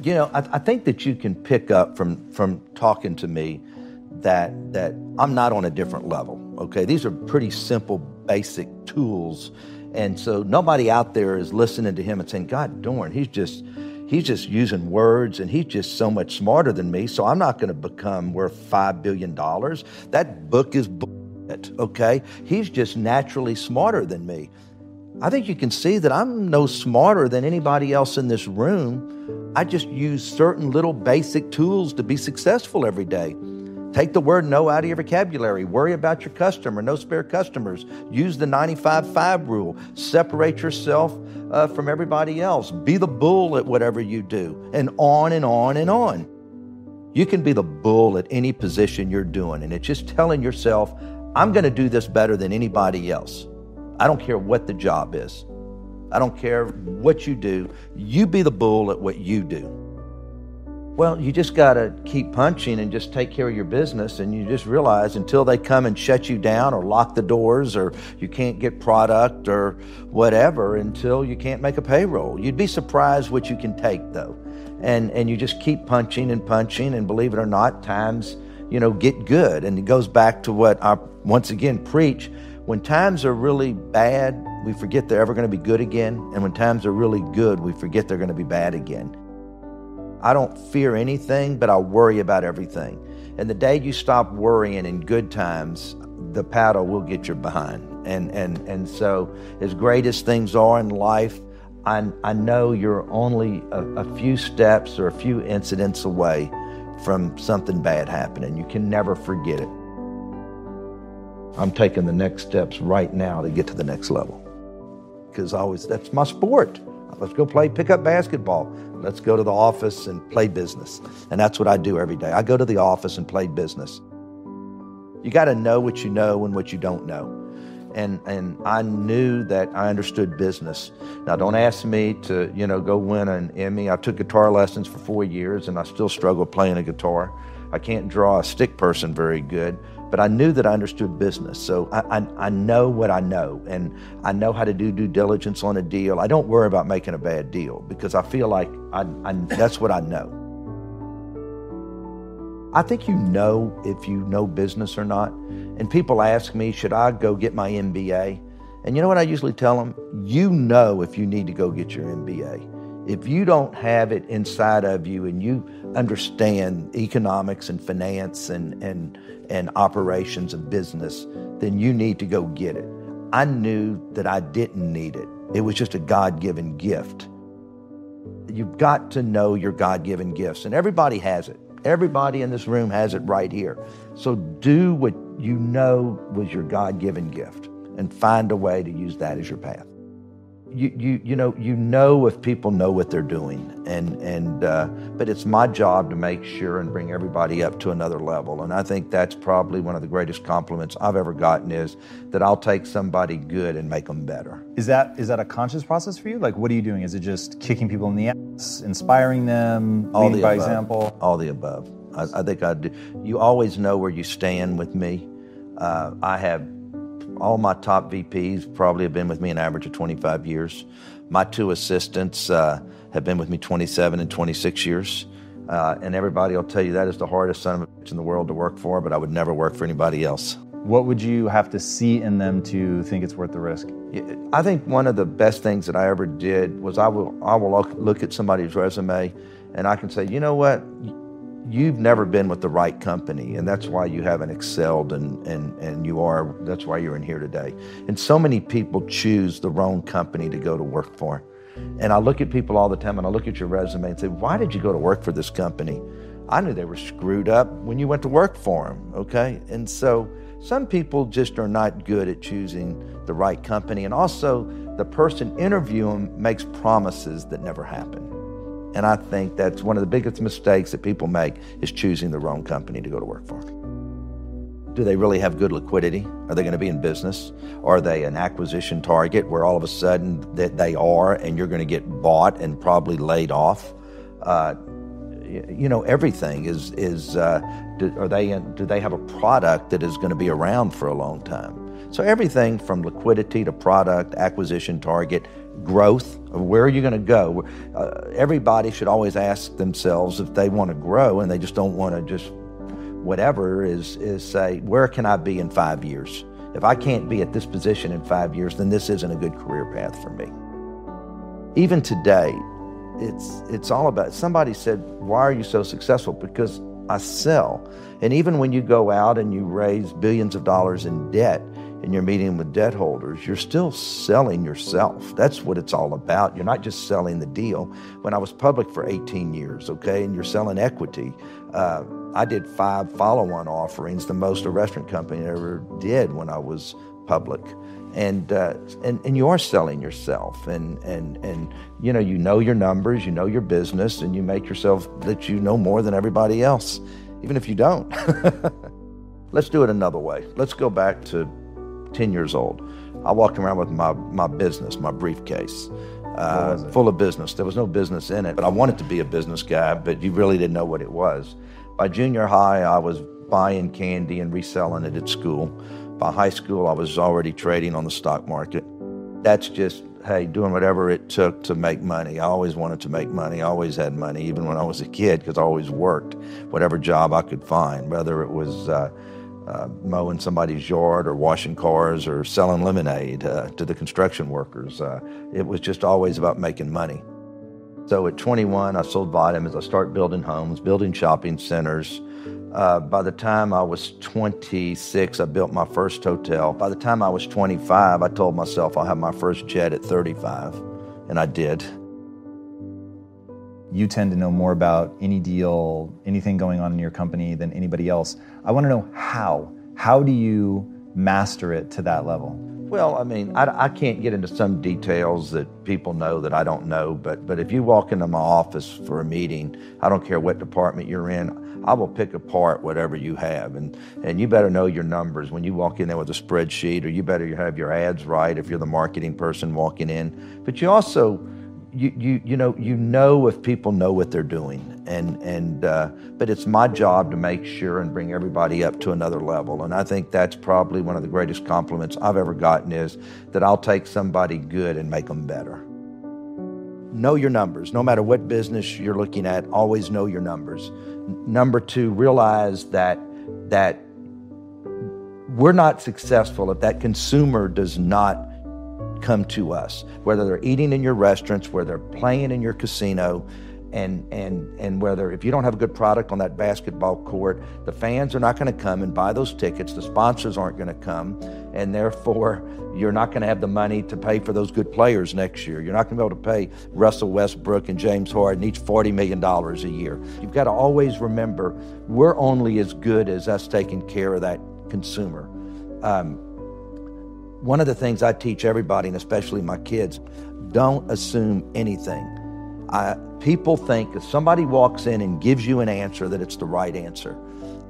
You know, I think that you can pick up from talking to me that I'm not on a different level, okay? These are pretty simple, basic tools. And so nobody out there is listening to him and saying, God darn, he's just using words and he's just so much smarter than me, so I'm not going to become worth $5 billion. That book is bullshit, okay? He's just naturally smarter than me. I think you can see that I'm no smarter than anybody else in this room. I just use certain little basic tools to be successful every day. Take the word no out of your vocabulary. Worry about your customer. No spare customers. Use the 95-5 rule. Separate yourself from everybody else. Be the bull at whatever you do. And on and on and on. You can be the bull at any position you're doing. And it's just telling yourself, I'm going to do this better than anybody else. I don't care what the job is. I don't care what you do. You be the bull at what you do. Well, you just got to keep punching and just take care of your business, and you just realize until they come and shut you down or lock the doors or you can't get product or whatever, until you can't make a payroll. You'd be surprised what you can take, though. And you just keep punching, and believe it or not, times, get good. And it goes back to what I, once again, preach. When times are really bad, we forget they're ever going to be good again. And when times are really good, we forget they're going to be bad again. I don't fear anything, but I worry about everything. And the day you stop worrying in good times, the paddle will get you behind. And so as great as things are in life, I know you're only a few steps or a few incidents away from something bad happening. You can never forget it. I'm taking the next steps right now to get to the next level. Because that's my sport. Let's go play pickup basketball. Let's go to the office and play business. And that's what I do every day. I go to the office and play business. You got to know what you know and what you don't know. And I knew that I understood business. Now, don't ask me to, go win an Emmy. I took guitar lessons for 4 years, and I still struggle playing a guitar. I can't draw a stick person very good, but I knew that I understood business. So I know what I know, and I know how to do due diligence on a deal. I don't worry about making a bad deal because I feel like that's what I know. I think you know if you know business or not. And people ask me, should I go get my MBA? And you know what I usually tell them? You know if you need to go get your MBA. If you don't have it inside of you and you understand economics and finance and operations of business, then you need to go get it. I knew that I didn't need it. It was just a God-given gift. You've got to know your God-given gifts, and everybody has it. Everybody in this room has it right here. So do what you know was your God-given gift and find a way to use that as your path. You know if people know what they're doing, but it's my job to make sure and bring everybody up to another level. And I think that's probably one of the greatest compliments I've ever gotten, is that I'll take somebody good and make them better. Is that a conscious process for you? Like, what are you doing? Is it just kicking people in the ass, inspiring them, leading by example? All the above. I think I do. You always know where you stand with me. I have all my top VPs probably have been with me an average of 25 years. My 2 assistants have been with me 27 and 26 years. And everybody will tell you that is the hardest son of a bitch in the world to work for, but I would never work for anybody else. What would you have to see in them to think it's worth the risk? I think one of the best things that I ever did was I will look at somebody's resume and I can say, you know what? You've never been with the right company, and that's why you haven't excelled, and that's why you're in here today. And so many people choose the wrong company to go to work for. And I look at people all the time, and I look at your resume and say, why did you go to work for this company? I knew they were screwed up when you went to work for them, okay? And so some people just are not good at choosing the right company, and also the person interviewing them makes promises that never happen. And I think that's one of the biggest mistakes that people make, is choosing the wrong company to go to work for. Do they really have good liquidity? Are they going to be in business? Are they an acquisition target where all of a sudden that they are and you're going to get bought and probably laid off? Everything is do they have a product that is going to be around for a long time? So everything from liquidity to product, acquisition target, growth, of where are you going to go? Everybody should always ask themselves if they want to grow and they just don't want to just whatever is say, where can I be in 5 years? If I can't be at this position in 5 years, then this isn't a good career path for me. Even today, it's all about, somebody said, why are you so successful? Because I sell. And even when you go out and you raise billions of dollars in debt and you're meeting with debt holders, you're still selling yourself. That's what it's all about. You're not just selling the deal. When I was public for 18 years, okay, and you're selling equity, I did 5 follow-on offerings, the most a restaurant company ever did when I was public. And you are selling yourself, and you know your numbers, you know your business, and you make yourself that you know more than everybody else, even if you don't. Let's do it another way. Let's go back to 10 years old. I walked around with my business, my briefcase, full of business. There was no business in it, but I wanted to be a business guy, but you really didn't know what it was. By junior high, I was buying candy and reselling it at school. By high school, I was already trading on the stock market. That's just, hey, doing whatever it took to make money. I always wanted to make money. I always had money, even when I was a kid, because I always worked whatever job I could find, whether it was mowing somebody's yard or washing cars or selling lemonade to the construction workers. It was just always about making money. So at 21, I sold vitamins. I started building homes, building shopping centers. By the time I was 26, I built my first hotel. By the time I was 25, I told myself I'll have my first jet at 35, and I did. You tend to know more about any deal, anything going on in your company than anybody else. I want to know how. How do you master it to that level? Well, I mean, I can't get into some details that people know that I don't know, but if you walk into my office for a meeting, I don't care what department you're in, I will pick apart whatever you have, and you better know your numbers when you walk in there with a spreadsheet, or you better have your ads right if you're the marketing person walking in. But you also, you know if people know what they're doing, but it's my job to make sure and bring everybody up to another level. And I think that's probably one of the greatest compliments I've ever gotten, is that I'll take somebody good and make them better. Know your numbers. No matter what business you're looking at, always know your numbers. Number 2, realize that we're not successful if that consumer does not come to us, whether they're eating in your restaurants, whether they're playing in your casino, and whether, if you don't have a good product on that basketball court, the fans are not going to come and buy those tickets, the sponsors aren't going to come, and therefore you're not going to have the money to pay for those good players next year. You're not going to be able to pay Russell Westbrook and James Harden each $40 million a year. You've got to always remember, we're only as good as us taking care of that consumer. One of the things I teach everybody, and especially my kids, don't assume anything. People think if somebody walks in and gives you an answer, that it's the right answer.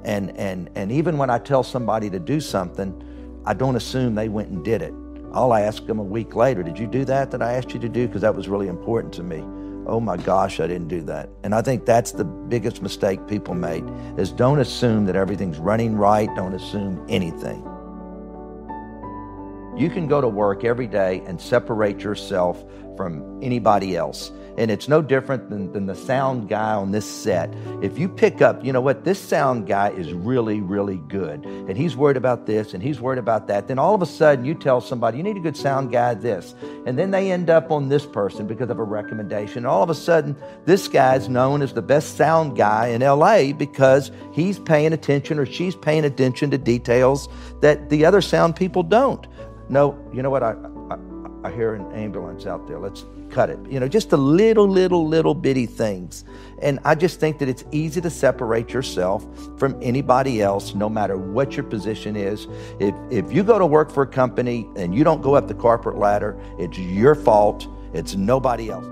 And even when I tell somebody to do something, I don't assume they went and did it. I'll ask them a week later, did you do that I asked you to do? Because that was really important to me. Oh my gosh, I didn't do that. And I think that's the biggest mistake people make, is don't assume that everything's running right. Don't assume anything. You can go to work every day and separate yourself from anybody else. And it's no different than the sound guy on this set. If you pick up, you know what, this sound guy is really, really good, and he's worried about this and he's worried about that, then all of a sudden you tell somebody, you need a good sound guy this, and then they end up on this person because of a recommendation. And all of a sudden, this guy's known as the best sound guy in LA because he's paying attention, or she's paying attention to details that the other sound people don't. No, you know what, I hear an ambulance out there, let's cut it. Just the little bitty things. And I just think that it's easy to separate yourself from anybody else, no matter what your position is. If you go to work for a company and you don't go up the corporate ladder, it's your fault. It's nobody else.